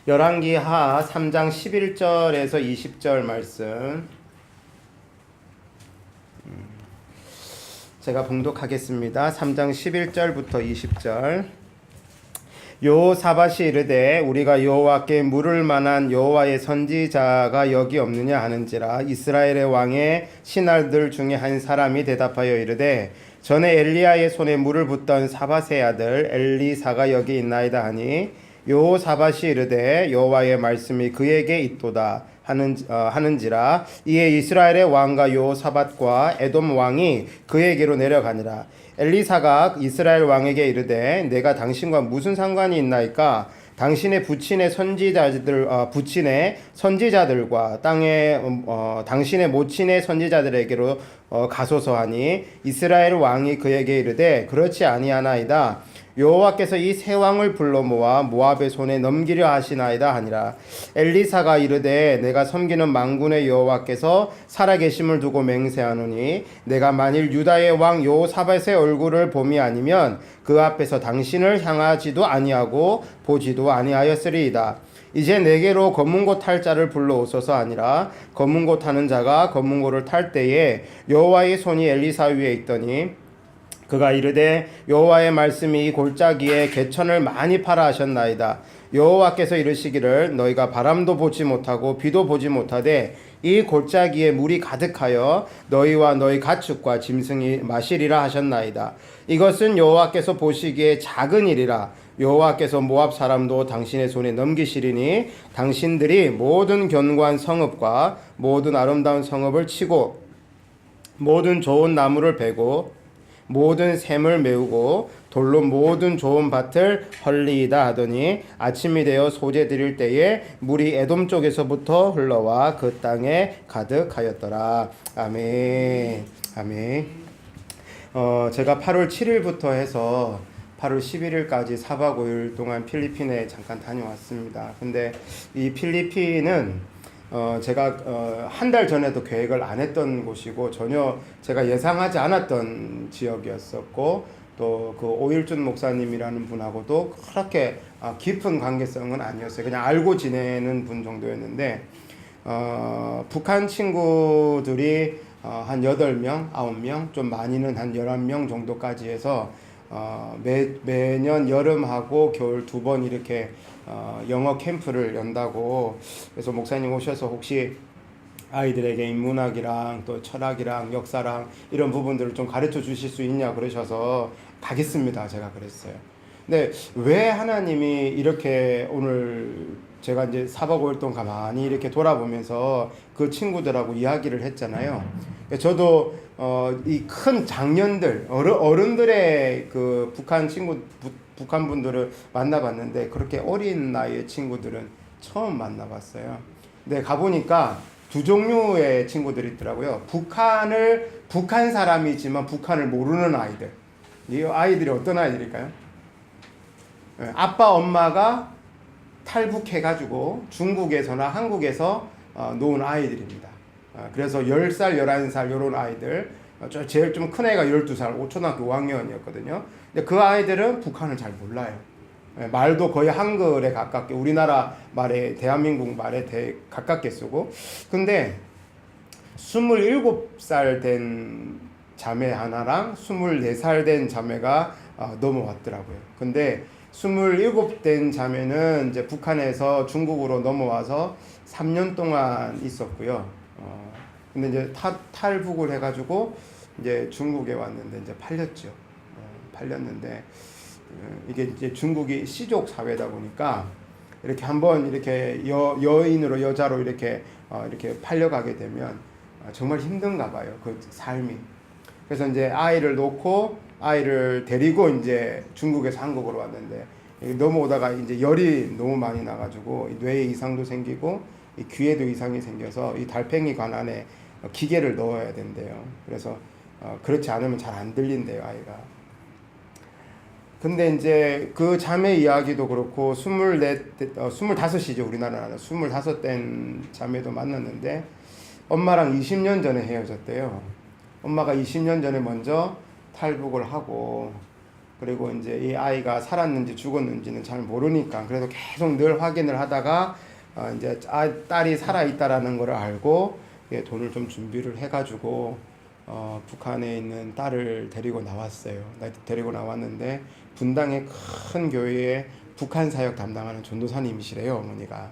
열왕기하 3장 11절에서 20절 말씀 제가 봉독하겠습니다. 3장 11절부터 20절. 여호사밧이 이르되 우리가 여호와께 물을 만한 여호와의 선지자가 여기 없느냐 하는지라. 이스라엘의 왕의 신하들 중에 한 사람이 대답하여 이르되 전에 엘리야의 손에 물을 붓던 사밧의 아들 엘리사가 여기 있나이다 하니 여호사밧이 이르되 여호와의 말씀이 그에게 있도다 하는지라. 이에 이스라엘의 왕과 여호사밧과 에돔 왕이 그에게로 내려가니라. 엘리사가 이스라엘 왕에게 이르되 내가 당신과 무슨 상관이 있나이까? 당신의 부친의 선지자들과 땅에 당신의 모친의 선지자들에게로 가소서 하니 이스라엘 왕이 그에게 이르되 그렇지 아니하나이다. 여호와께서 이 세 왕을 불러 모아 모압의 손에 넘기려 하시나이다 하니라. 엘리사가 이르되 내가 섬기는 만군의 여호와께서 살아계심을 두고 맹세하노니 내가 만일 유다의 왕 여호사밧의 얼굴을 봄이 아니면 그 앞에서 당신을 향하지도 아니하고 보지도 아니하였으리이다. 이제 내게로 검은고 탈 자를 불러오소서 하니라. 검은고 타는 자가 검은고를 탈 때에 여호와의 손이 엘리사 위에 있더니 그가 이르되 여호와의 말씀이 이 골짜기에 개천을 많이 팔아 하셨나이다. 여호와께서 이르시기를 너희가 바람도 보지 못하고 비도 보지 못하되 이 골짜기에 물이 가득하여 너희와 너희 가축과 짐승이 마시리라 하셨나이다. 이것은 여호와께서 보시기에 작은 일이라. 여호와께서 모압 사람도 당신의 손에 넘기시리니 당신들이 모든 견고한 성읍과 모든 아름다운 성읍을 치고 모든 좋은 나무를 베고 모든 샘을 메우고 돌로 모든 좋은 밭을 헐리이다 하더니 아침이 되어 소재 드릴 때에 물이 에돔 쪽에서부터 흘러와 그 땅에 가득하였더라. 아멘. 아멘. 제가 8월 7일부터 해서 8월 11일까지 4박 5일 동안 필리핀에 잠깐 다녀왔습니다. 근데 이 필리핀은 제가 한 달 전에도 계획을 안 했던 곳이고 전혀 제가 예상하지 않았던 지역이었었고 또 그 오일준 목사님이라는 분하고도 그렇게 깊은 관계성은 아니었어요. 그냥 알고 지내는 분 정도였는데 북한 친구들이 한 8명, 9명, 좀 많이는 한 11명 정도까지 해서 매년 여름하고 겨울 2번 이렇게 영어 캠프를 연다고. 그래서 목사님 오셔서 혹시 아이들에게 인문학이랑 또 철학이랑 역사랑 이런 부분들을 좀 가르쳐 주실 수 있냐 그러셔서 가겠습니다. 제가 그랬어요. 근데 왜 하나님이 이렇게 오늘 제가 이제 4박 5일 동안 가만히 이렇게 돌아보면서 그 친구들하고 이야기를 했잖아요. 저도 이 큰 장년들 어른들의 그 북한 분들을 만나봤는데 그렇게 어린 나이의 친구들은 처음 만나봤어요. 근데 가보니까 두 종류의 친구들이 있더라고요. 북한 사람이지만 북한을 모르는 아이들. 이 아이들이 어떤 아이들일까요? 아빠 엄마가 탈북해가지고 중국에서나 한국에서 놓은 아이들입니다. 그래서 10살, 11살 이런 아이들, 제일 좀 큰 애가 12살, 초등학교 5학년이었거든요. 근데 그 아이들은 북한을 잘 몰라요. 말도 거의 한글에 가깝게, 우리나라 말에, 대한민국 말에 가깝게 쓰고. 근데 27살 된 자매 하나랑 24살 된 자매가 넘어왔더라고요. 근데 27 된 자매는 이제 북한에서 중국으로 넘어와서 3년 동안 있었고요. 근데 이제 탈북을 해가지고 이제 중국에 왔는데 이제 팔렸죠. 팔렸는데 이게 이제 중국이 시족 사회다 보니까 이렇게 한번 이렇게 여인으로 여자로 이렇게 팔려가게 되면 정말 힘든가 봐요. 그 삶이. 그래서 이제 아이를 놓고 아이를 데리고 이제 중국에서 한국으로 왔는데 넘어오다가 이제 열이 너무 많이 나가지고 뇌에 이상도 생기고 귀에도 이상이 생겨서 이 달팽이 관 안에 기계를 넣어야 된대요. 그래서 그렇지 않으면 잘 안 들린대요, 아이가. 근데 이제 그 자매 이야기도 그렇고 25이죠, 우리나라는. 25된 자매도 만났는데 엄마랑 20년 전에 헤어졌대요. 엄마가 20년 전에 먼저 탈북을 하고 그리고 이제 이 아이가 살았는지 죽었는지는 잘 모르니까 그래도 계속 늘 확인을 하다가 이제 딸이 살아 있다라는 걸 알고 돈을 좀 준비를 해가지고 북한에 있는 딸을 데리고 나왔어요. 데리고 나왔는데 분당의 큰 교회에 북한 사역 담당하는 전도사님이시래요, 어머니가.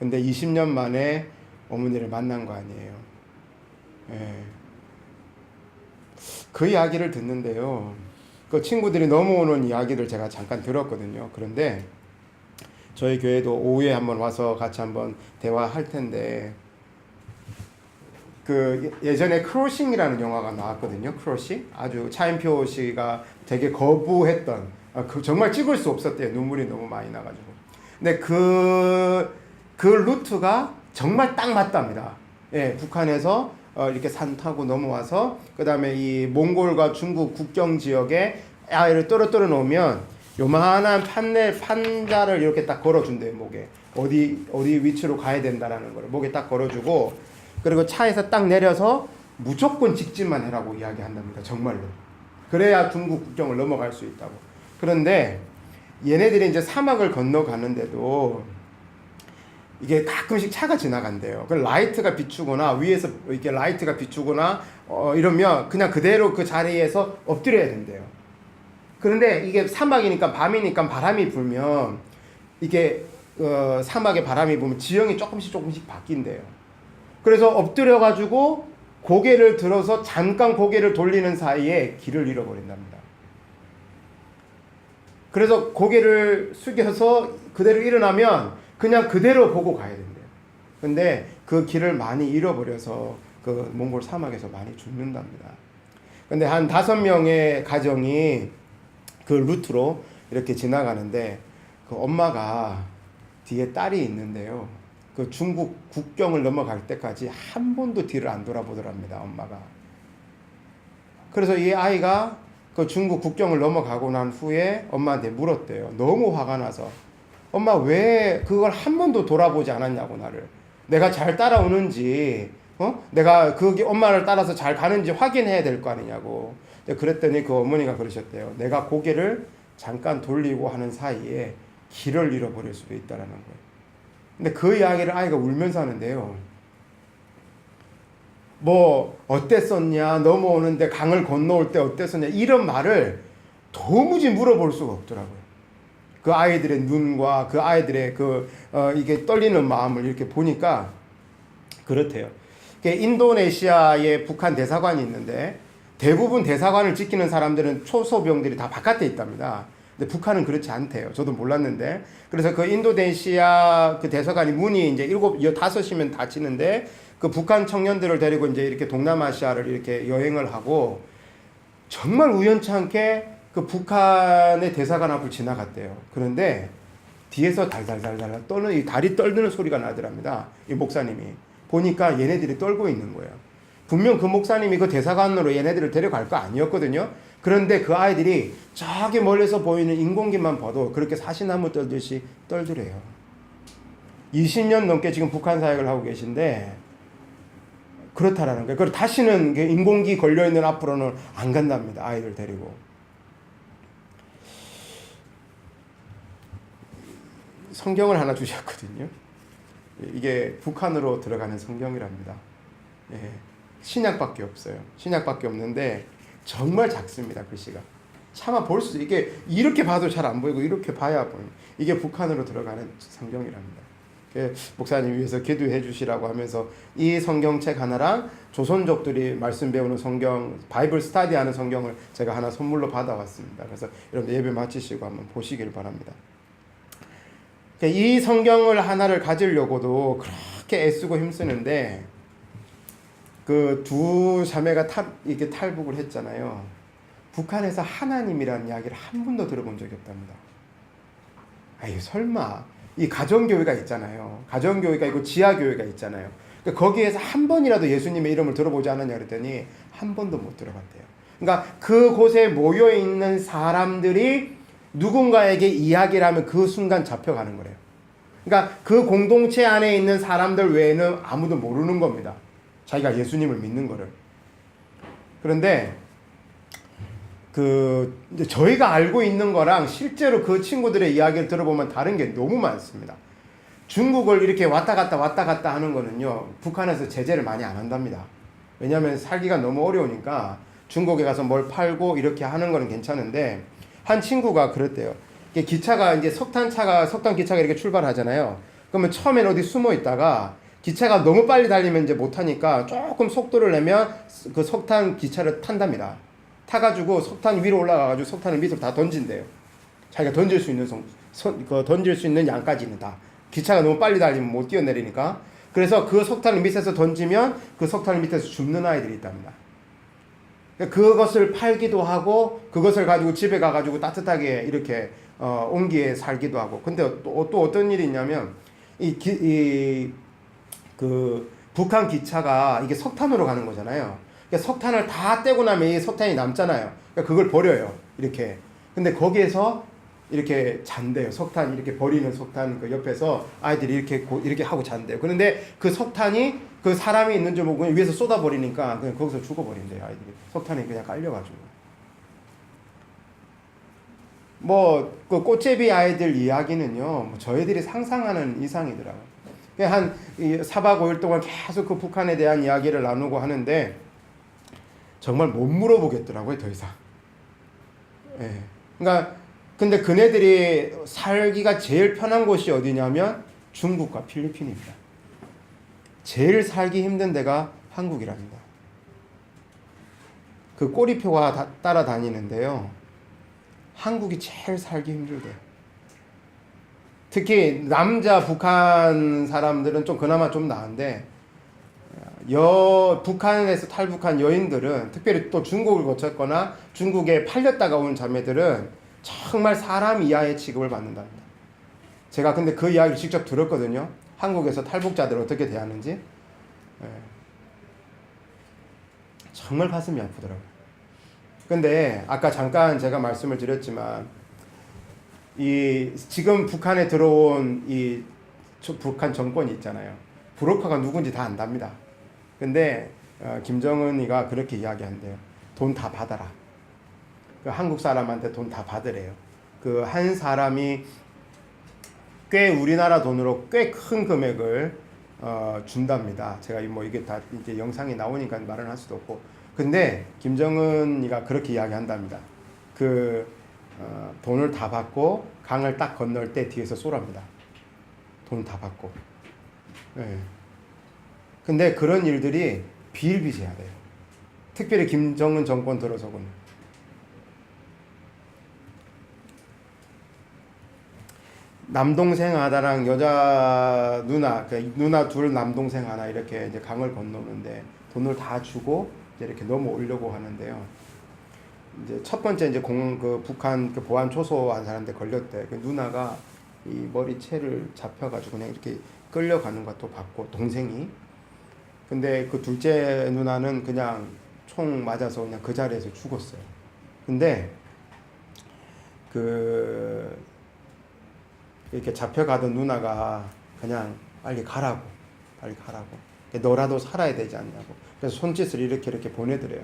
근데 20년 만에 어머니를 만난 거 아니에요. 예. 그 이야기를 듣는데요. 그 친구들이 넘어오는 이야기를 제가 잠깐 들었거든요. 그런데 저희 교회도 오후에 한번 와서 같이 한번 대화할 텐데 그 예전에 크로싱이라는 영화가 나왔거든요. 크로싱 아주 차인표 씨가 되게 거부했던 정말 찍을 수 없었대요. 눈물이 너무 많이 나가지고. 근데 그 루트가 정말 딱 맞답니다. 예, 북한에서 이렇게 산 타고 넘어와서 그 다음에 이 몽골과 중국 국경 지역에 아이를 떨어뜨려 놓으면 요만한 판자를 이렇게 딱 걸어준대요. 목에 어디 위치로 가야 된다라는 걸 목에 딱 걸어주고 그리고 차에서 딱 내려서 무조건 직진만 해라고 이야기한답니다. 정말로. 그래야 중국 국경을 넘어갈 수 있다고. 그런데 얘네들이 이제 사막을 건너가는데도 이게 가끔씩 차가 지나간대요. 그 라이트가 비추거나 위에서 이렇게 라이트가 비추거나 이러면 그냥 그대로 그 자리에서 엎드려야 된대요. 그런데 이게 사막이니까 밤이니까 바람이 불면 이게 사막에 바람이 불면 지형이 조금씩 바뀐대요. 그래서 엎드려가지고 고개를 들어서 잠깐 고개를 돌리는 사이에 길을 잃어버린답니다. 그래서 고개를 숙여서 그대로 일어나면 그냥 그대로 보고 가야 된대요. 근데 그 길을 많이 잃어버려서 그 몽골 사막에서 많이 죽는답니다. 근데 한 5명의 가정이 그 루트로 이렇게 지나가는데 그 엄마가 뒤에 딸이 있는데요. 그 중국 국경을 넘어갈 때까지 한 번도 뒤를 안 돌아보더랍니다, 엄마가. 그래서 이 아이가 그 중국 국경을 넘어가고 난 후에 엄마한테 물었대요. 너무 화가 나서. 엄마 왜 그걸 한 번도 돌아보지 않았냐고 나를. 내가 잘 따라오는지, 내가 그 엄마를 따라서 잘 가는지 확인해야 될 거 아니냐고. 그랬더니 그 어머니가 그러셨대요. 내가 고개를 잠깐 돌리고 하는 사이에 길을 잃어버릴 수도 있다라는 거예요. 근데 그 이야기를 아이가 울면서 하는데요. 뭐 어땠었냐, 넘어오는데 강을 건너올 때 어땠었냐 이런 말을 도무지 물어볼 수가 없더라고요. 그 아이들의 눈과 그 아이들의 이게 떨리는 마음을 이렇게 보니까 그렇대요. 인도네시아에 북한 대사관이 있는데 대부분 대사관을 지키는 사람들은 초소병들이 다 바깥에 있답니다. 근데 북한은 그렇지 않대요. 저도 몰랐는데. 그래서 그 인도네시아 그 대사관이 문이 이제 5시면 닫히는데 그 북한 청년들을 데리고 이제 이렇게 동남아시아를 이렇게 여행을 하고 정말 우연치 않게 그 북한의 대사관 앞을 지나갔대요. 그런데 뒤에서 달달달달 떠는 이 다리 떨는 소리가 나더랍니다. 이 목사님이. 보니까 얘네들이 떨고 있는 거예요. 분명 그 목사님이 그 대사관으로 얘네들을 데려갈 거 아니었거든요. 그런데 그 아이들이 저기 멀리서 보이는 인공기만 봐도 그렇게 사시나무 떨듯이 떨더래요. 20년 넘게 지금 북한 사역을 하고 계신데 그렇다라는 거예요. 그리고 다시는 인공기 걸려있는 앞으로는 안 간답니다. 아이들 데리고. 성경을 하나 주셨거든요. 이게 북한으로 들어가는 성경이랍니다. 예, 신약밖에 없어요. 신약밖에 없는데 정말 작습니다. 글씨가. 차마 볼 수 이게 이렇게 봐도 잘 안 보이고 이렇게 봐야 보여요. 이게 북한으로 들어가는 성경이랍니다. 목사님 위해서 기도해 주시라고 하면서 이 성경책 하나랑 조선족들이 말씀 배우는 성경, 바이블 스터디하는 성경을 제가 하나 선물로 받아왔습니다. 그래서 여러분 예배 마치시고 한번 보시길 바랍니다. 이 성경을 하나를 가지려고도 그렇게 애쓰고 힘쓰는데 그 두 자매가 이렇게 탈북을 했잖아요. 북한에서 하나님이라는 이야기를 한 번도 들어본 적이 없답니다. 아유 설마 이 가정교회가 있잖아요. 가정교회가 있고 지하교회가 있잖아요. 거기에서 한 번이라도 예수님의 이름을 들어보지 않았냐 그랬더니 한 번도 못 들어봤대요. 그러니까 그곳에 모여있는 사람들이 누군가에게 이야기를 하면 그 순간 잡혀가는 거래요. 그러니까 그 공동체 안에 있는 사람들 외에는 아무도 모르는 겁니다. 자기가 예수님을 믿는 거를. 그런데 이제 저희가 알고 있는 거랑 실제로 그 친구들의 이야기를 들어보면 다른 게 너무 많습니다. 중국을 이렇게 왔다 갔다 하는 거는요, 북한에서 제재를 많이 안 한답니다. 왜냐하면 살기가 너무 어려우니까 중국에 가서 뭘 팔고 이렇게 하는 거는 괜찮은데, 한 친구가 그랬대요. 기차가 이제 석탄 기차가 이렇게 출발하잖아요. 그러면 처음엔 어디 숨어 있다가 기차가 너무 빨리 달리면 이제 못 하니까 조금 속도를 내면 그 석탄 기차를 탄답니다. 타가지고 석탄 위로 올라가가지고 석탄을 밑으로 다 던진대요. 자기가 던질 수 있는 던질 수 있는 양까지는 다. 기차가 너무 빨리 달리면 못 뛰어내리니까. 그래서 그 석탄을 밑에서 던지면 그 석탄을 밑에서 죽는 아이들이 있답니다. 그것을 팔기도 하고 그것을 가지고 집에 가가지고 따뜻하게 이렇게 온기에 살기도 하고. 근데 또 어떤 일이 있냐면 그 북한 기차가 이게 석탄으로 가는 거잖아요. 그러니까 석탄을 다 떼고 나면 이 석탄이 남잖아요. 그러니까 그걸 버려요. 이렇게. 근데 거기에서 이렇게 잔대요. 석탄 이렇게 버리는 석탄 그 옆에서 아이들이 이렇게 하고 잔대요. 그런데 그 석탄이 그 사람이 있는 줄 보고 그냥 위에서 쏟아 버리니까 그냥 거기서 죽어버린대요. 아이들이. 석탄이 그냥 깔려가지고. 그 꽃제비 아이들 이야기는요, 저희들이 상상하는 이상이더라고요. 한 4박 5일 동안 계속 그 북한에 대한 이야기를 나누고 하는데 정말 못 물어보겠더라고요, 더 이상. 예. 그러니까 근데 그네들이 살기가 제일 편한 곳이 어디냐면 중국과 필리핀입니다. 제일 살기 힘든 데가 한국이랍니다. 그 꼬리표가 따라다니는데요, 한국이 제일 살기 힘들대요. 특히 남자 북한 사람들은 좀 그나마 좀 나은데 북한에서 탈북한 여인들은, 특별히 또 중국을 거쳤거나 중국에 팔렸다가 온 자매들은 정말 사람 이하의 취급을 받는답니다. 제가 근데 그 이야기를 직접 들었거든요. 한국에서 탈북자들 어떻게 대하는지. 예. 정말 가슴이 아프더라고요. 근데 아까 잠깐 제가 말씀을 드렸지만 지금 북한에 들어온 북한 정권이 있잖아요. 브로커가 누군지 다 안답니다. 근데 김정은이가 그렇게 이야기한대요. 돈 다 받아라. 그 한국 사람한테 돈 다 받으래요. 그 한 사람이 꽤 우리나라 돈으로 꽤 큰 금액을 준답니다. 제가 이게 다 이제 영상이 나오니까 말은 할 수도 없고. 근데 김정은이가 그렇게 이야기한답니다. 돈을 다 받고 강을 딱 건널 때 뒤에서 쏘랍니다. 돈 다 받고. 네. 근데 그런 일들이 비일비재하대요. 특별히 김정은 정권 들어서고는. 남동생 하나랑 여자 누나 둘 남동생 하나 이렇게 이제 강을 건너는데 돈을 다 주고 이제 이렇게 넘어오려고 하는데요. 이제 첫 번째 이제 북한 보안 초소한 사람한테 걸렸대. 그 누나가 이 머리채를 잡혀가지고 그냥 이렇게 끌려가는 것도 봤고, 동생이. 근데 그 둘째 누나는 그냥 총 맞아서 그냥 그 자리에서 죽었어요. 근데 이렇게 잡혀가던 누나가 그냥 빨리 가라고. 너라도 살아야 되지 않냐고. 그래서 손짓을 이렇게 보내드려요.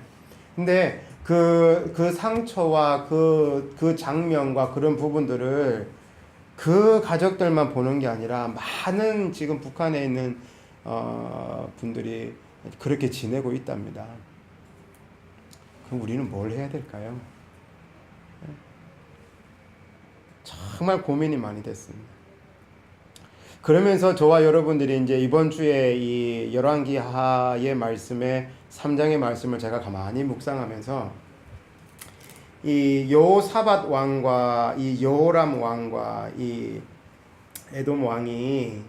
근데 그 상처와 그 장면과 그런 부분들을 그 가족들만 보는 게 아니라 많은 지금 북한에 있는 분들이 그렇게 지내고 있답니다. 그럼 우리는 뭘 해야 될까요? 정말 고민이 많이 됐습니다. 그러면서 저와 여러분들이 이제 이번 주에 이 열왕기하의 말씀에 3장의 말씀을 제가 가만히 묵상하면서 이 여호사밧 왕과 이 여호람 왕과 이 에돔 왕이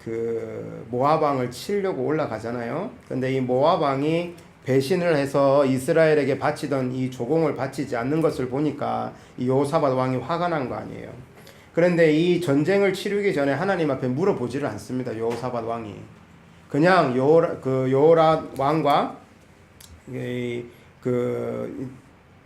그 모압 왕을 치려고 올라가잖아요. 근데 이 모압 왕이 배신을 해서 이스라엘에게 바치던 이 조공을 바치지 않는 것을 보니까 이 여호사밧 왕이 화가 난 거 아니에요. 그런데 이 전쟁을 치르기 전에 하나님 앞에 물어보지를 않습니다. 여호사밧 왕이 그냥 여호람 왕과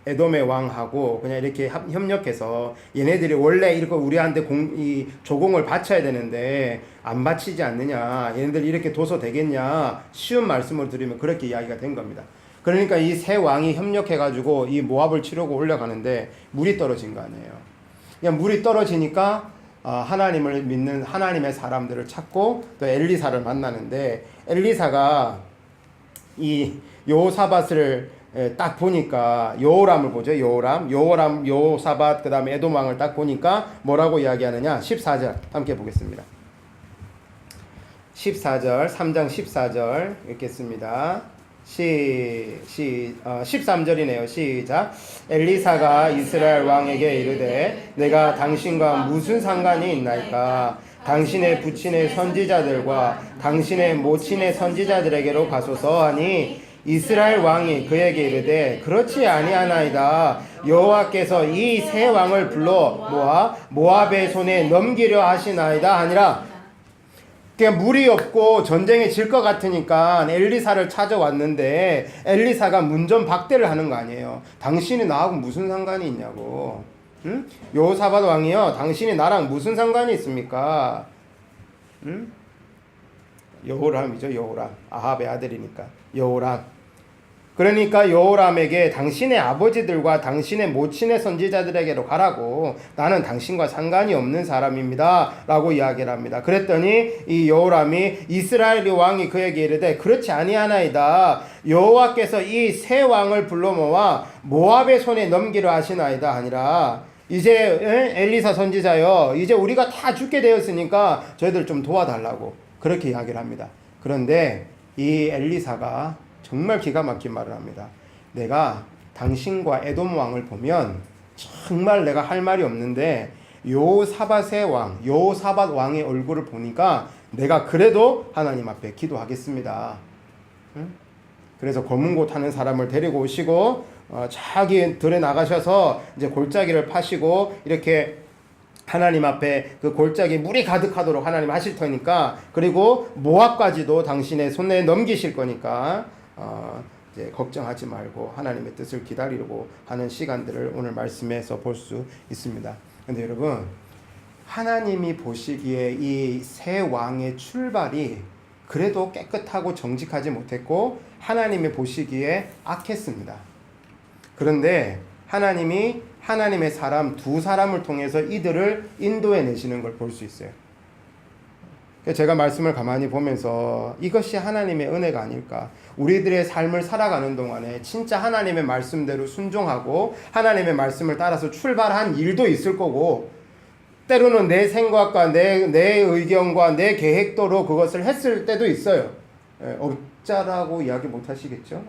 에돔의 왕하고 그냥 이렇게 협력해서 얘네들이 원래 이렇게 우리한테 이 조공을 바쳐야 되는데 안 바치지 않느냐, 얘네들 이렇게 둬서 되겠냐, 쉬운 말씀을 드리면 그렇게 이야기가 된 겁니다. 그러니까 이 세 왕이 협력해가지고 이 모압을 치려고 올라가는데 물이 떨어진 거 아니에요. 그냥 물이 떨어지니까 하나님을 믿는 하나님의 사람들을 찾고 또 엘리사를 만나는데 엘리사가 이 여호사밧을 딱 보니까 여호람을 보죠. 여호람, 여호사밧 그 다음에 에돔 왕을 딱 보니까 뭐라고 이야기하느냐. 14절 함께 보겠습니다. 14절 3장 14절 읽겠습니다. 13절이네요. 시작. 엘리사가 이스라엘 왕에게 이르되 내가 당신과 무슨 상관이 있나이까? 당신의 부친의 선지자들과 당신의 모친의 선지자들에게로 가소서 하니 이스라엘 왕이 그에게 이르되 그렇지 아니하나이다. 여호와께서 이 세 왕을 불러 모압의 손에 넘기려 하시나이다 하니라. 그냥 물이 없고 전쟁에 질 것 같으니까 엘리사를 찾아왔는데 엘리사가 문전박대를 하는 거 아니에요. 당신이 나하고 무슨 상관이 있냐고. 응? 여호사밧 왕이요, 당신이 나랑 무슨 상관이 있습니까? 응? 여호람이죠. 여호람, 아합의 아들이니까 여호람. 그러니까 여호람에게 당신의 아버지들과 당신의 모친의 선지자들에게로 가라고, 나는 당신과 상관이 없는 사람입니다 라고 이야기를 합니다. 그랬더니 이 여호람이 이스라엘 왕이 그에게 이르되 그렇지 아니하나이다. 여호와께서 이 세 왕을 불러 모아 모압의 손에 넘기려 하시나이다 하니라. 이제 엘리사 선지자여, 이제 우리가 다 죽게 되었으니까 저희들 좀 도와달라고 그렇게 이야기를 합니다. 그런데 이 엘리사가 정말 기가 막힌 말을 합니다. 내가 당신과 에돔 왕을 보면 정말 내가 할 말이 없는데 여호사밧 왕의 얼굴을 보니까 내가 그래도 하나님 앞에 기도하겠습니다. 응? 그래서 검은 곳 하는 사람을 데리고 오시고 저기 들에 나가셔서 이제 골짜기를 파시고 이렇게 하나님 앞에 그 골짜기 물이 가득하도록 하나님 하실 테니까, 그리고 모압까지도 당신의 손에 넘기실 거니까 이제 걱정하지 말고 하나님의 뜻을 기다리려고 하는 시간들을 오늘 말씀에서 볼 수 있습니다. 근데 여러분, 하나님이 보시기에 이 세 왕의 출발이 그래도 깨끗하고 정직하지 못했고 하나님이 보시기에 악했습니다. 그런데 하나님이 하나님의 사람 두 사람을 통해서 이들을 인도해 내시는 걸 볼 수 있어요. 제가 말씀을 가만히 보면서 이것이 하나님의 은혜가 아닐까. 우리들의 삶을 살아가는 동안에 진짜 하나님의 말씀대로 순종하고 하나님의 말씀을 따라서 출발한 일도 있을 거고, 때로는 내 생각과 내 의견과 내 계획대로 그것을 했을 때도 있어요. 없자라고 이야기 못 하시겠죠?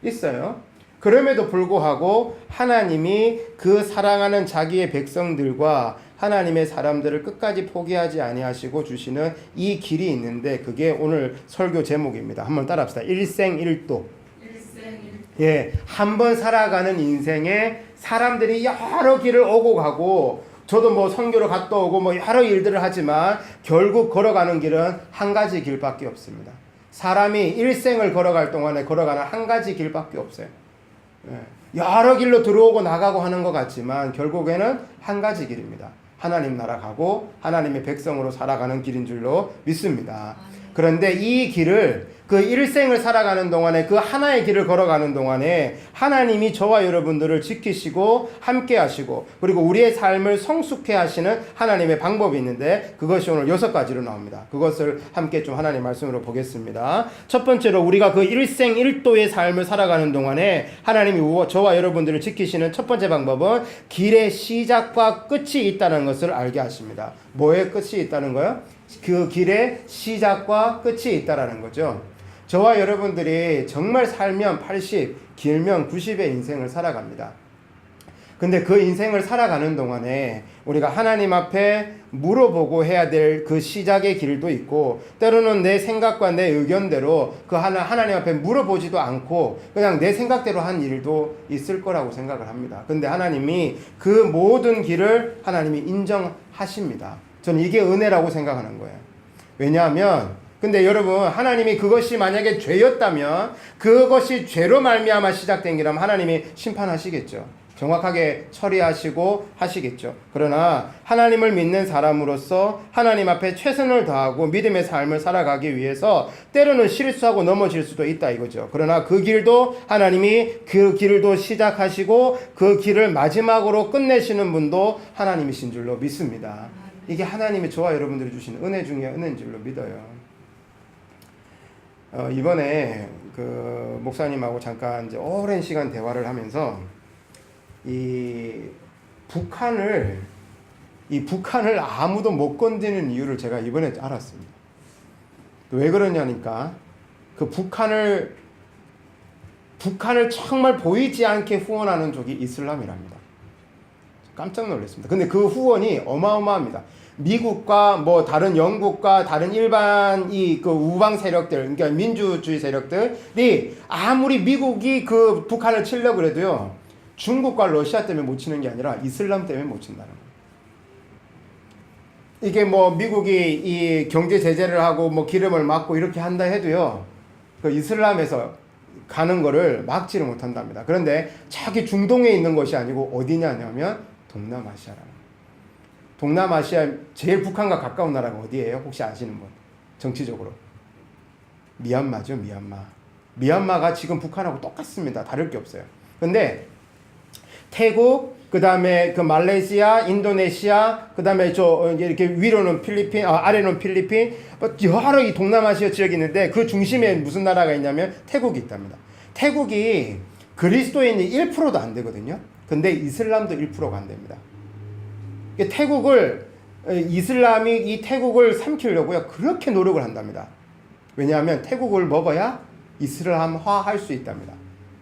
있어요. 그럼에도 불구하고 하나님이 그 사랑하는 자기의 백성들과 하나님의 사람들을 끝까지 포기하지 아니하시고 주시는 이 길이 있는데, 그게 오늘 설교 제목입니다. 한번 따라합시다. 일생일도. 예, 한 번 살아가는 인생에 사람들이 여러 길을 오고 가고, 저도 뭐 선교를 갔다 오고 뭐 여러 일들을 하지만 결국 걸어가는 길은 한 가지 길밖에 없습니다. 사람이 일생을 걸어갈 동안에 걸어가는 한 가지 길밖에 없어요. 여러 길로 들어오고 나가고 하는 것 같지만 결국에는 한 가지 길입니다. 하나님 나라 가고 하나님의 백성으로 살아가는 길인 줄로 믿습니다. 그런데 이 길을, 그 일생을 살아가는 동안에 그 하나의 길을 걸어가는 동안에 하나님이 저와 여러분들을 지키시고 함께 하시고, 그리고 우리의 삶을 성숙해 하시는 하나님의 방법이 있는데, 그것이 오늘 6가지로 나옵니다. 그것을 함께 좀 하나님 말씀으로 보겠습니다. 첫 번째로, 우리가 그 일생일도의 삶을 살아가는 동안에 하나님이 저와 여러분들을 지키시는 첫 번째 방법은 길의 시작과 끝이 있다는 것을 알게 하십니다. 뭐의 끝이 있다는 거요? 그 길의 시작과 끝이 있다라는 거죠. 저와 여러분들이 정말 살면 80, 길면 90의 인생을 살아갑니다. 근데 그 인생을 살아가는 동안에 우리가 하나님 앞에 물어보고 해야 될 그 시작의 길도 있고, 때로는 내 생각과 내 의견대로 그 하나님 앞에 물어보지도 않고 그냥 내 생각대로 한 일도 있을 거라고 생각을 합니다. 근데 하나님이 그 모든 길을 하나님이 인정하십니다. 저는 이게 은혜라고 생각하는 거예요. 왜냐하면, 근데 여러분, 하나님이 그것이 만약에 죄였다면, 그것이 죄로 말미암아 시작된 길이라면 하나님이 심판하시겠죠. 정확하게 처리하시고 하시겠죠. 그러나 하나님을 믿는 사람으로서 하나님 앞에 최선을 다하고 믿음의 삶을 살아가기 위해서 때로는 실수하고 넘어질 수도 있다 이거죠. 그러나 그 길도 하나님이 그 길도 시작하시고 그 길을 마지막으로 끝내시는 분도 하나님이신 줄로 믿습니다. 이게 하나님의 저와 여러분들이 주신 은혜 중에 은혜인 줄로 믿어요. 이번에 그 목사님하고 잠깐 이제 오랜 시간 대화를 하면서 이 북한을 아무도 못 건드리는 이유를 제가 이번에 알았습니다. 왜 그러냐니까 그 북한을 정말 보이지 않게 후원하는 쪽이 이슬람이랍니다. 깜짝 놀랐습니다. 근데 그 후원이 어마어마합니다. 미국과 뭐 다른 영국과 다른 일반 그 우방 세력들, 그러니까 민주주의 세력들이 아무리 미국이 그 북한을 치려고 그래도요, 중국과 러시아 때문에 못 치는 게 아니라 이슬람 때문에 못 친다는 거예요. 이게 뭐 미국이 이 경제 제재를 하고 뭐 기름을 막고 이렇게 한다 해도요, 그 이슬람에서 가는 거를 막지를 못한답니다. 그런데 자기 중동에 있는 것이 아니고 어디냐면 동남아시아라는 거예요. 동남아시아 제일 북한과 가까운 나라가 어디예요? 혹시 아시는 분? 정치적으로 미얀마죠. 미얀마가 지금 북한하고 똑같습니다. 다를 게 없어요. 근데 태국, 그 다음에 그 말레이시아, 인도네시아, 그 다음에 이렇게 위로는 필리핀, 아래는 필리핀, 여러 이 동남아시아 지역이 있는데 그 중심에 무슨 나라가 있냐면 태국이 있답니다. 태국이 그리스도인이 1%도 안 되거든요. 근데 이슬람도 1%가 안 됩니다. 이슬람이 이 태국을 삼키려고요, 그렇게 노력을 한답니다. 왜냐하면 태국을 먹어야 이슬람화 할 수 있답니다.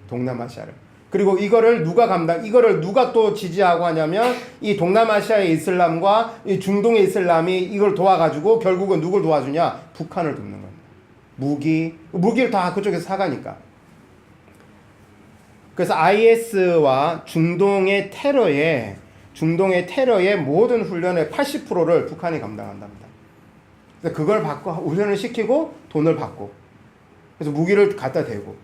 동남아시아를. 그리고 이거를 누가 또 지지하고 하냐면 이 동남아시아의 이슬람과 이 중동의 이슬람이 이걸 도와가지고 결국은 누굴 도와주냐? 북한을 돕는 겁니다. 무기를 다 그쪽에서 사가니까. 그래서 IS와 중동의 테러의 모든 훈련의 80%를 북한이 감당한답니다. 그래서 그걸 받고 훈련을 시키고 돈을 받고, 그래서 무기를 갖다 대고,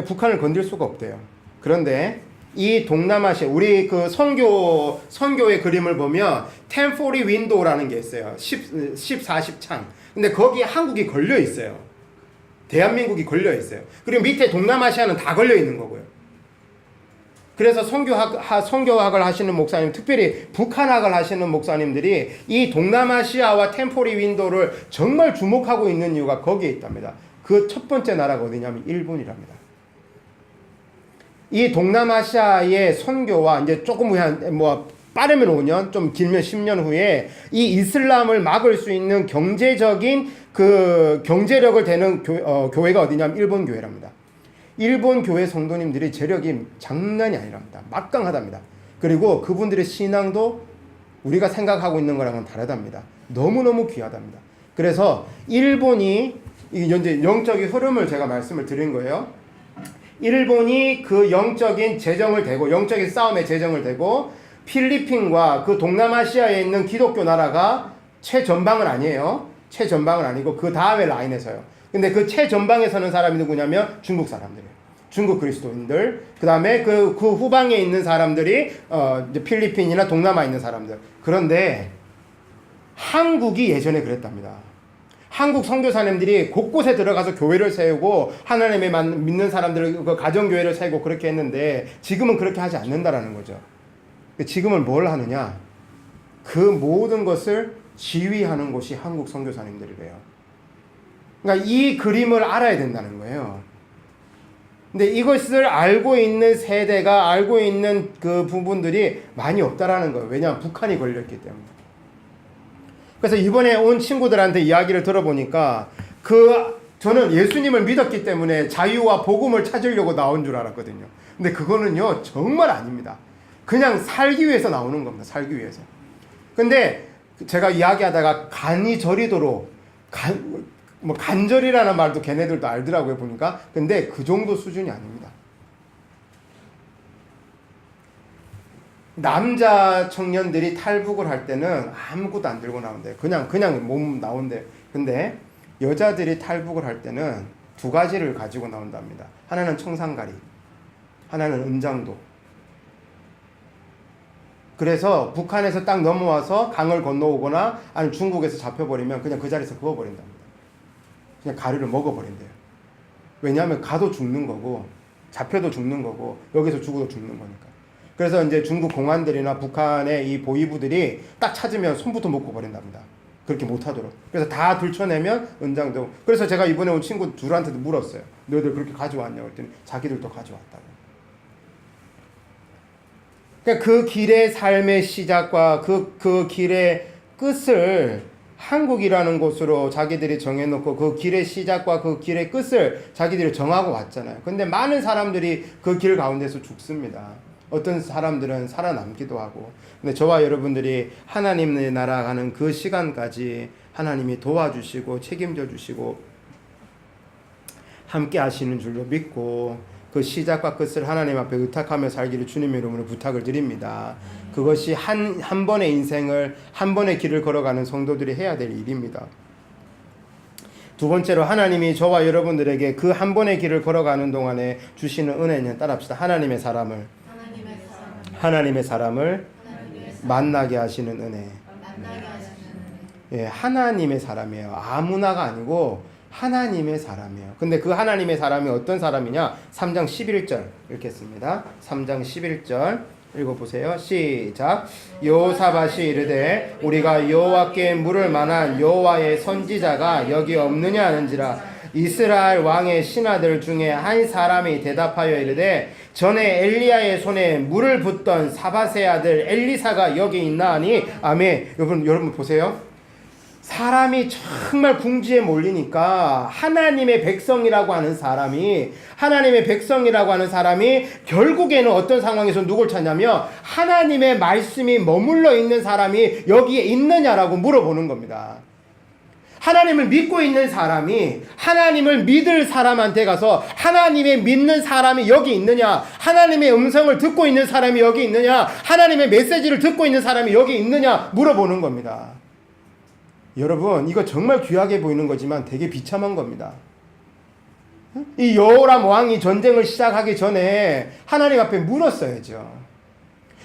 북한을 건들 수가 없대요. 그런데 이 동남아시아, 우리 그 선교의 그림을 보면 1040 윈도우라는 게 있어요. 40 창. 근데 거기에 한국이 걸려 있어요. 대한민국이 걸려 있어요. 그리고 밑에 동남아시아는 다 걸려 있는 거고요. 그래서 선교학을 하시는 목사님, 특별히 북한학을 하시는 목사님들이 이 동남아시아와 템포리 윈도우를 정말 주목하고 있는 이유가 거기에 있답니다. 그 첫 번째 나라가 어디냐면 일본이랍니다. 이 동남아시아의 선교와 이제 조금 후에 빠르면 5년, 좀 길면 10년 후에 이 이슬람을 막을 수 있는 경제적인 그 경제력을 대는 교회가 어디냐면 일본 교회랍니다. 일본 교회 성도님들이 재력이 장난이 아니랍니다. 막강하답니다. 그리고 그분들의 신앙도 우리가 생각하고 있는 거랑은 다르답니다. 너무너무 귀하답니다. 그래서 일본이 현재 영적인 흐름을 제가 말씀을 드린 거예요. 일본이 그 영적인 재정을 대고, 영적인 싸움에 재정을 대고, 필리핀과 그 동남아시아에 있는 기독교 나라가 최전방은 아니에요. 최전방은 아니고 그 다음에 라인에서요. 근데 그 최전방에 서는 사람이 누구냐면 중국 사람들이에요. 중국 그리스도인들. 그 다음에 그 후방에 있는 사람들이 이제 필리핀이나 동남아에 있는 사람들. 그런데 한국이 예전에 그랬답니다. 한국 선교사님들이 곳곳에 들어가서 교회를 세우고 하나님의 믿는 사람들을 그 가정교회를 세우고 그렇게 했는데 지금은 그렇게 하지 않는다라는 거죠. 지금은 뭘 하느냐? 그 모든 것을 지휘하는 곳이 한국 선교사님들이래요. 그러니까 이 그림을 알아야 된다는 거예요. 근데 이것을 알고 있는 세대가, 알고 있는 그 부분들이 많이 없다라는 거예요. 왜냐하면 북한이 걸렸기 때문에. 그래서 이번에 온 친구들한테 이야기를 들어보니까 저는 예수님을 믿었기 때문에 자유와 복음을 찾으려고 나온 줄 알았거든요. 근데 그거는요, 정말 아닙니다. 그냥 살기 위해서 나오는 겁니다. 살기 위해서. 근데 제가 이야기하다가 간이 저리도록 간절이라는 말도 걔네들도 알더라고요, 보니까. 근데 그 정도 수준이 아닙니다. 남자 청년들이 탈북을 할 때는 아무것도 안 들고 나온대요. 그냥 몸 나온대요. 근데 여자들이 탈북을 할 때는 두 가지를 가지고 나온답니다. 하나는 청산가리, 하나는 음장도. 그래서 북한에서 딱 넘어와서 강을 건너오거나 아니면 중국에서 잡혀버리면 그냥 그 자리에서 구워버린답니다. 그냥 가루를 먹어버린대요. 왜냐하면 가도 죽는 거고 잡혀도 죽는 거고 여기서 죽어도 죽는 거니까. 그래서 이제 중국 공안들이나 북한의 이 보위부들이 딱 찾으면 손부터 묶고 버린답니다. 그렇게 못하도록. 그래서 다 들춰내면 은장도. 그래서 제가 이번에 온 친구 둘한테도 물었어요. 너희들 그렇게 가져왔냐고 했더니 자기들도 가져왔다고. 그러니까 그 길의 삶의 시작과 그 길의 끝을 한국이라는 곳으로 자기들이 정해놓고 그 길의 시작과 그 길의 끝을 자기들이 정하고 왔잖아요. 근데 많은 사람들이 그 길 가운데서 죽습니다. 어떤 사람들은 살아남기도 하고. 근데 저와 여러분들이 하나님의 나라 가는 그 시간까지 하나님이 도와주시고 책임져 주시고 함께 하시는 줄로 믿고 그 시작과 끝을 하나님 앞에 의탁하며 살기를 주님의 이름으로 부탁을 드립니다. 그것이 한 번의 인생을 한 번의 길을 걸어가는 성도들이 해야 될 일입니다. 두 번째로 하나님이 저와 여러분들에게 그 한 번의 길을 걸어가는 동안에 주시는 은혜는 따라합시다. 하나님의 사람을 만나게 하시는 은혜. 예, 하나님의 사람이에요. 아무나가 아니고 하나님의 사람이에요. 근데 그 하나님의 사람이 어떤 사람이냐? 3장 11절 읽겠습니다. 3장 11절 읽어보세요. 시작. 여호사밧이 이르되 우리가 여호와께 물을 만한 여호와의 선지자가 여기 없느냐 하는지라. 이스라엘 왕의 신하들 중에 한 사람이 대답하여 이르되 전에 엘리야의 손에 물을 붓던 사밧의 아들 엘리사가 여기 있나 하니. 아멘. 여러분 보세요. 사람이 정말 궁지에 몰리니까 하나님의 백성이라고 하는 사람이 결국에는 어떤 상황에서 누굴 찾냐면 하나님의 말씀이 머물러 있는 사람이 여기에 있느냐라고 물어보는 겁니다. 하나님을 믿고 있는 사람이 하나님을 믿을 사람한테 가서 하나님의 믿는 사람이 여기 있느냐, 하나님의 음성을 듣고 있는 사람이 여기 있느냐, 하나님의 메시지를 듣고 있는 사람이 여기 있느냐 물어보는 겁니다. 여러분, 이거 정말 귀하게 보이는 거지만 되게 비참한 겁니다. 이 여호람 왕이 전쟁을 시작하기 전에 하나님 앞에 물었어야죠.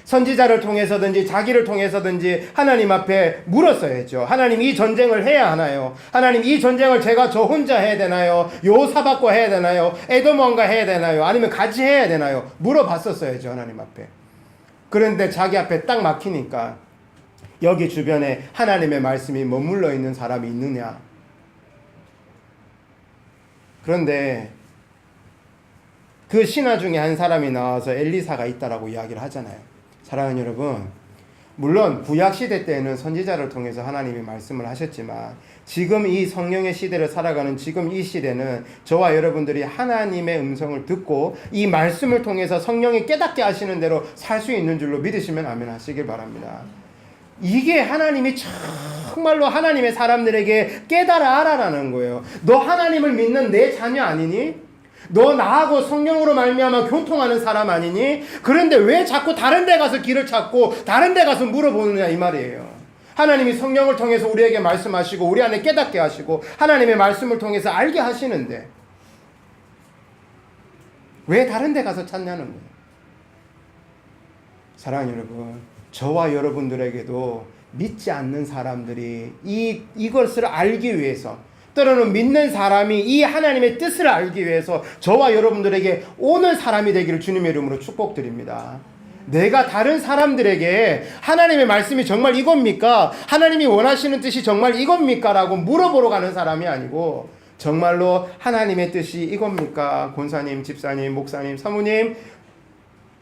선지자를 통해서든지 자기를 통해서든지 하나님 앞에 물었어야죠. 하나님, 이 전쟁을 해야 하나요? 하나님, 이 전쟁을 제가 저 혼자 해야 되나요? 여호사밧과 해야 되나요? 에돔 왕과 해야 되나요? 아니면 같이 해야 되나요? 물어봤었어야죠, 하나님 앞에. 그런데 자기 앞에 딱 막히니까 여기 주변에 하나님의 말씀이 머물러 있는 사람이 있느냐? 그런데 그 신하 중에 한 사람이 나와서 엘리사가 있다라고 이야기를 하잖아요. 사랑하는 여러분, 물론 구약시대 때는 선지자를 통해서 하나님이 말씀을 하셨지만 지금 이 성령의 시대를 살아가는 지금 이 시대는 저와 여러분들이 하나님의 음성을 듣고 이 말씀을 통해서 성령이 깨닫게 하시는 대로 살 수 있는 줄로 믿으시면 아멘 하시길 바랍니다. 이게 하나님이 정말로 하나님의 사람들에게 깨달아 알아라는 거예요. 너 하나님을 믿는 내 자녀 아니니? 너 나하고 성령으로 말미암아 교통하는 사람 아니니? 그런데 왜 자꾸 다른 데 가서 길을 찾고 다른 데 가서 물어보느냐 이 말이에요. 하나님이 성령을 통해서 우리에게 말씀하시고 우리 안에 깨닫게 하시고 하나님의 말씀을 통해서 알게 하시는데 왜 다른 데 가서 찾냐는 거예요. 사랑하는 여러분, 저와 여러분들에게도 믿지 않는 사람들이 이것을 알기 위해서, 때로는 믿는 사람이 이 하나님의 뜻을 알기 위해서 저와 여러분들에게 오는 사람이 되기를 주님의 이름으로 축복드립니다. 내가 다른 사람들에게 하나님의 말씀이 정말 이겁니까? 하나님이 원하시는 뜻이 정말 이겁니까? 라고 물어보러 가는 사람이 아니고 정말로 하나님의 뜻이 이겁니까? 권사님, 집사님, 목사님, 사모님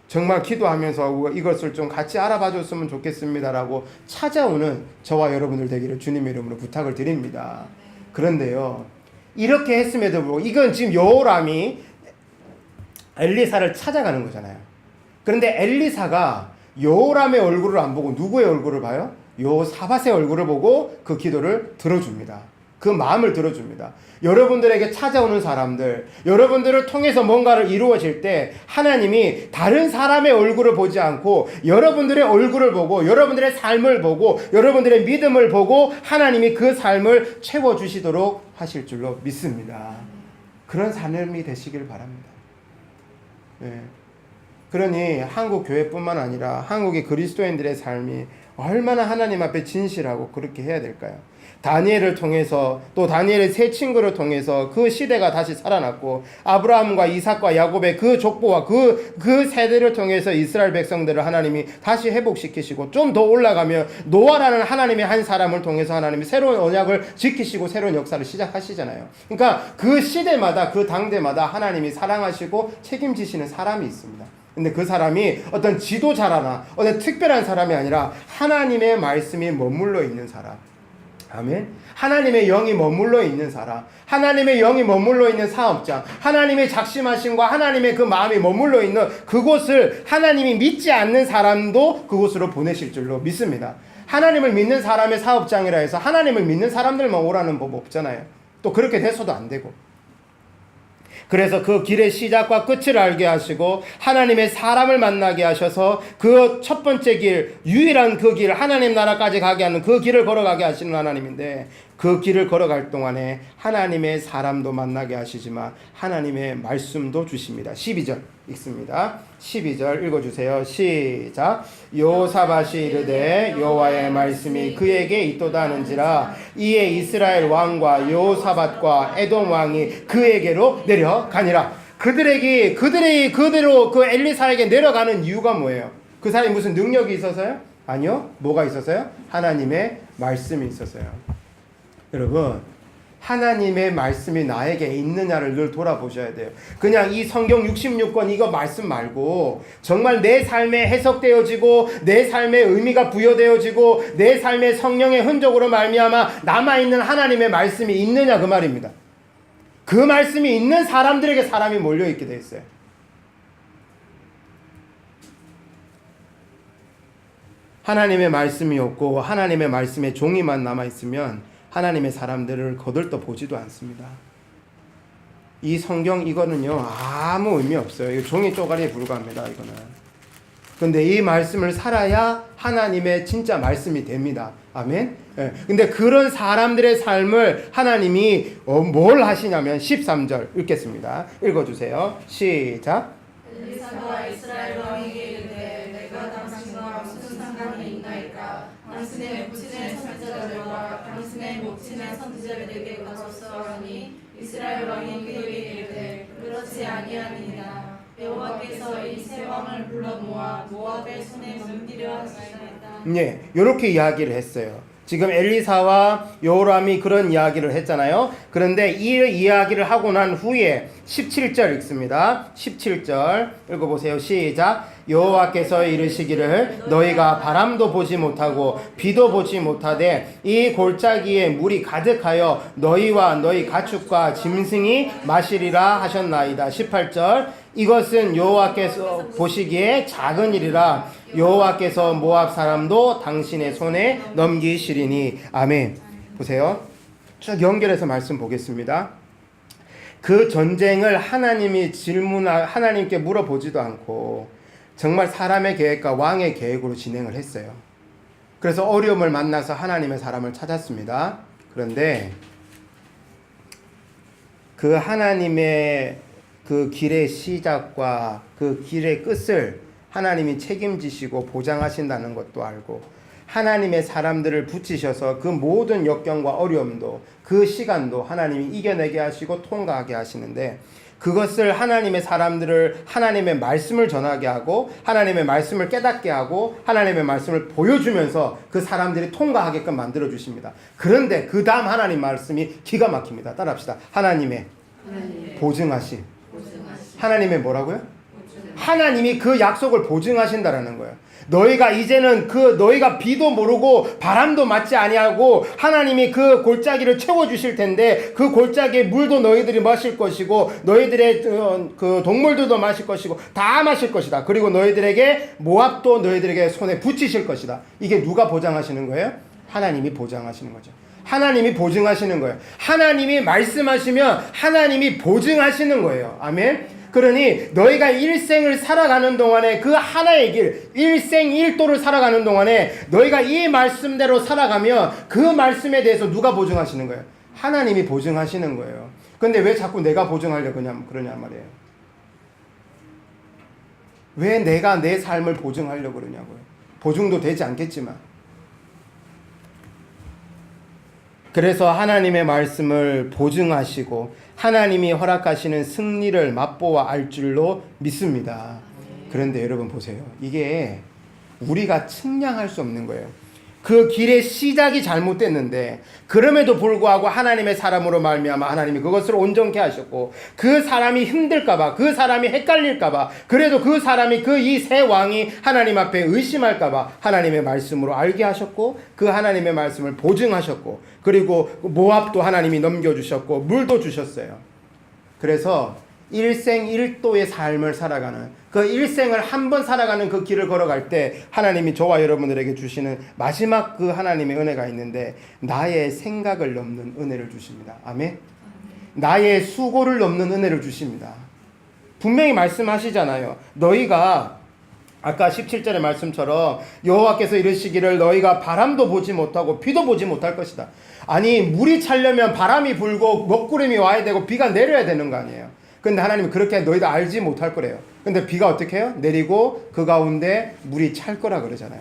정말 기도하면서 이것을 좀 같이 알아봐 줬으면 좋겠습니다라고 찾아오는 저와 여러분들 되기를 주님의 이름으로 부탁을 드립니다. 그런데요, 이렇게 했음에도 불구하고 이건 지금 여호람이 엘리사를 찾아가는 거잖아요. 그런데 엘리사가 여호람의 얼굴을 안 보고 누구의 얼굴을 봐요? 여호사밧의 얼굴을 보고 그 기도를 들어줍니다. 그 마음을 들어줍니다. 여러분들에게 찾아오는 사람들, 여러분들을 통해서 뭔가를 이루어질 때 하나님이 다른 사람의 얼굴을 보지 않고 여러분들의 얼굴을 보고 여러분들의 삶을 보고 여러분들의 믿음을 보고 하나님이 그 삶을 채워주시도록 하실 줄로 믿습니다. 그런 삶이 되시길 바랍니다. 네. 그러니 한국 교회뿐만 아니라 한국의 그리스도인들의 삶이 얼마나 하나님 앞에 진실하고 그렇게 해야 될까요? 다니엘을 통해서, 또 다니엘의 세 친구를 통해서 그 시대가 다시 살아났고, 아브라함과 이삭과 야곱의 그 족보와 그 세대를 통해서 이스라엘 백성들을 하나님이 다시 회복시키시고, 좀 더 올라가면 노아라는 하나님의 한 사람을 통해서 하나님이 새로운 언약을 지키시고 새로운 역사를 시작하시잖아요. 그러니까 그 시대마다, 그 당대마다 하나님이 사랑하시고 책임지시는 사람이 있습니다. 근데 그 사람이 어떤 지도자라나 어떤 특별한 사람이 아니라 하나님의 말씀이 머물러 있는 사람. 아멘. 하나님의 영이 머물러 있는 사람, 하나님의 영이 머물러 있는 사업장, 하나님의 작심하심과 하나님의 그 마음이 머물러 있는 그곳을 하나님이 믿지 않는 사람도 그곳으로 보내실 줄로 믿습니다. 하나님을 믿는 사람의 사업장이라 해서 하나님을 믿는 사람들만 오라는 법 없잖아요. 또 그렇게 돼서도 안 되고. 그래서 그 길의 시작과 끝을 알게 하시고 하나님의 사람을 만나게 하셔서 그 첫 번째 길, 유일한 그 길, 하나님 나라까지 가게 하는 그 길을 걸어가게 하시는 하나님인데, 그 길을 걸어갈 동안에 하나님의 사람도 만나게 하시지만 하나님의 말씀도 주십니다. 12절 읽습니다. 12절 읽어주세요. 시작. 여호사밧이 이르되 여호와의 말씀이 그에게 있도다 하는지라, 이에 이스라엘 왕과 여호사밧과 에돔 왕이 그에게로 내려가니라. 그들이 그대로 그 엘리사에게 내려가는 이유가 뭐예요? 그 사람이 무슨 능력이 있어서요? 아니요. 뭐가 있어서요? 하나님의 말씀이 있어서요. 여러분, 하나님의 말씀이 나에게 있느냐를 늘 돌아보셔야 돼요. 그냥 이 성경 66권 이거 말씀 말고 정말 내 삶에 해석되어지고 내 삶에 의미가 부여되어지고 내 삶에 성령의 흔적으로 말미암아 남아있는 하나님의 말씀이 있느냐, 그 말입니다. 그 말씀이 있는 사람들에게 사람이 몰려있게 돼 있어요. 하나님의 말씀이 없고 하나님의 말씀에 종이만 남아있으면 하나님의 사람들을 거들떠 보지도 않습니다. 이 성경 이거는요, 아무 의미 없어요. 이거 종이 쪼가리에 불과합니다. 이거는. 근데 이 말씀을 살아야 하나님의 진짜 말씀이 됩니다. 아멘. 예. 근데 그런 사람들의 삶을 하나님이 뭘 하시냐면 13절 읽겠습니다. 읽어주세요. 시작. 엘리사가 이스라엘 왕에게 이르되 내가 당신과 무슨 상관이 있나이까? 당신의 부친의 선지자들과 당신의 목친의 선지자들에게 가소서 하니, 이스라엘 왕이 그에게 이르되 그렇지 아니하니이다. 여호와께서 이 세 왕을 불러 모아 모압의 손에 넘기려 하시나이다. 네, 이렇게 이야기를 했어요. 지금 엘리사와 여호람이 그런 이야기를 했잖아요. 그런데 이 이야기를 하고 난 후에 17절 읽습니다. 17절 읽어보세요. 시작. 여호와께서 이르시기를 너희가 바람도 보지 못하고 비도 보지 못하되 이 골짜기에 물이 가득하여 너희와 너희 가축과 짐승이 마시리라 하셨나이다. 18절. 이것은 여호와께서 보시기에 작은 일이라 여호와께서 모압 사람도 당신의 손에 넘기시리니. 아멘. 보세요. 쭉 연결해서 말씀 보겠습니다. 그 전쟁을 하나님께 물어보지도 않고 정말 사람의 계획과 왕의 계획으로 진행을 했어요. 그래서 어려움을 만나서 하나님의 사람을 찾았습니다. 그런데 그 하나님의 그 길의 시작과 그 길의 끝을 하나님이 책임지시고 보장하신다는 것도 알고, 하나님의 사람들을 붙이셔서 그 모든 역경과 어려움도 그 시간도 하나님이 이겨내게 하시고 통과하게 하시는데, 그것을 하나님의 사람들을 하나님의 말씀을 전하게 하고 하나님의 말씀을 깨닫게 하고 하나님의 말씀을 보여주면서 그 사람들이 통과하게끔 만들어 주십니다. 그런데 그 다음 하나님 말씀이 기가 막힙니다. 따라합시다. 하나님의 보증하심. 하나님의 뭐라고요? 하나님이 그 약속을 보증하신다라는 거예요. 너희가 이제는 너희가 비도 모르고 바람도 맞지 아니하고 하나님이 그 골짜기를 채워주실 텐데 그 골짜기의 물도 너희들이 마실 것이고 너희들의 그 동물들도 마실 것이고 다 마실 것이다. 그리고 너희들에게 모압도 너희들에게 손에 붙이실 것이다. 이게 누가 보장하시는 거예요? 하나님이 보장하시는 거죠. 하나님이 보증하시는 거예요. 하나님이 말씀하시면 하나님이 보증하시는 거예요. 아멘. 그러니 너희가 일생을 살아가는 동안에 그 하나의 길, 일생일도를 살아가는 동안에 너희가 이 말씀대로 살아가면 그 말씀에 대해서 누가 보증하시는 거예요? 하나님이 보증하시는 거예요. 근데 왜 자꾸 내가 보증하려고 그러냐 말이에요. 왜 내가 내 삶을 보증하려고 그러냐고요. 보증도 되지 않겠지만. 그래서 하나님의 말씀을 보증하시고 하나님이 허락하시는 승리를 맛보아 알 줄로 믿습니다. 그런데 여러분 보세요. 이게 우리가 측량할 수 없는 거예요. 그 길의 시작이 잘못됐는데 그럼에도 불구하고 하나님의 사람으로 말미암아 하나님이 그것을 온전케 하셨고 그 사람이 힘들까봐 그 사람이 헷갈릴까봐 그래도 그 사람이 그 이 세 왕이 하나님 앞에 의심할까봐 하나님의 말씀으로 알게 하셨고 그 하나님의 말씀을 보증하셨고 그리고 모압도 하나님이 넘겨주셨고 물도 주셨어요. 그래서 일생일도의 삶을 살아가는 그 일생을 한 번 살아가는 그 길을 걸어갈 때 하나님이 저와 여러분들에게 주시는 마지막 그 하나님의 은혜가 있는데 나의 생각을 넘는 은혜를 주십니다. 아멘. 나의 수고를 넘는 은혜를 주십니다. 분명히 말씀하시잖아요. 너희가 아까 17절의 말씀처럼 여호와께서 이르시기를 너희가 바람도 보지 못하고 비도 보지 못할 것이다. 아니 물이 차려면 바람이 불고 먹구름이 와야 되고 비가 내려야 되는 거 아니에요. 근데 하나님은 그렇게 너희도 알지 못할 거래요. 근데 비가 어떻게 해요? 내리고 그 가운데 물이 찰 거라 그러잖아요.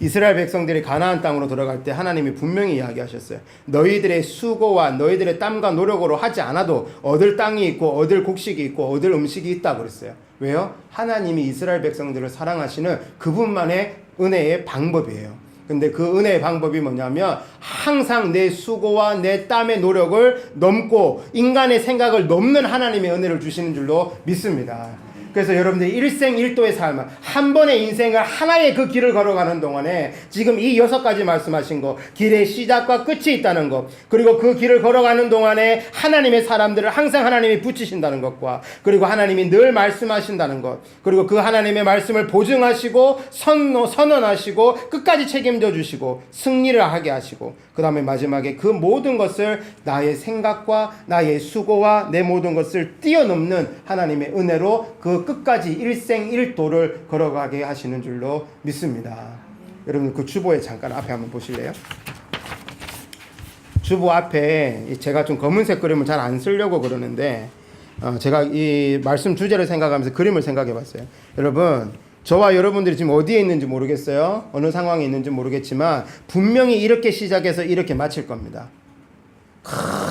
이스라엘 백성들이 가나안 땅으로 들어갈 때 하나님이 분명히 이야기하셨어요. 너희들의 수고와 너희들의 땀과 노력으로 하지 않아도 얻을 땅이 있고 얻을 곡식이 있고 얻을 음식이 있다 그랬어요. 왜요? 하나님이 이스라엘 백성들을 사랑하시는 그분만의 은혜의 방법이에요. 근데 그 은혜의 방법이 뭐냐면 항상 내 수고와 내 땀의 노력을 넘고 인간의 생각을 넘는 하나님의 은혜를 주시는 줄로 믿습니다. 그래서 여러분들이 일생일도의 삶을 한 번의 인생을 하나의 그 길을 걸어가는 동안에 지금 이 6가지 말씀하신 거 길의 시작과 끝이 있다는 것 그리고 그 길을 걸어가는 동안에 하나님의 사람들을 항상 하나님이 붙이신다는 것과 그리고 하나님이 늘 말씀하신다는 것 그리고 그 하나님의 말씀을 보증하시고 선언하시고 끝까지 책임져 주시고 승리를 하게 하시고 그 다음에 마지막에 그 모든 것을 나의 생각과 나의 수고와 내 모든 것을 뛰어넘는 하나님의 은혜로 그 끝까지 일생일도를 걸어가게 하시는 줄로 믿습니다. 여러분 그 주보에 잠깐 앞에 한번 보실래요? 주보 앞에 제가 좀 검은색 그림을 잘 안 쓰려고 그러는데 제가 이 말씀 주제를 생각하면서 그림을 생각해 봤어요. 여러분 저와 여러분들이 지금 어디에 있는지 모르겠어요. 어느 상황에 있는지 모르겠지만 분명히 이렇게 시작해서 이렇게 마칠 겁니다.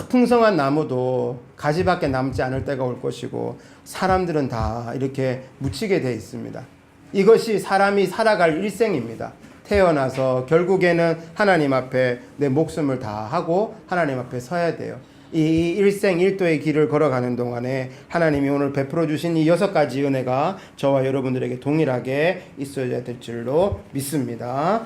풍성한 나무도 가지밖에 남지 않을 때가 올 것이고 사람들은 다 이렇게 묻히게 되어 있습니다. 이것이 사람이 살아갈 일생입니다. 태어나서 결국에는 하나님 앞에 내 목숨을 다하고 하나님 앞에 서야 돼요. 이 일생일도의 길을 걸어가는 동안에 하나님이 오늘 베풀어 주신 이 6가지 은혜가 저와 여러분들에게 동일하게 있어야 될 줄로 믿습니다.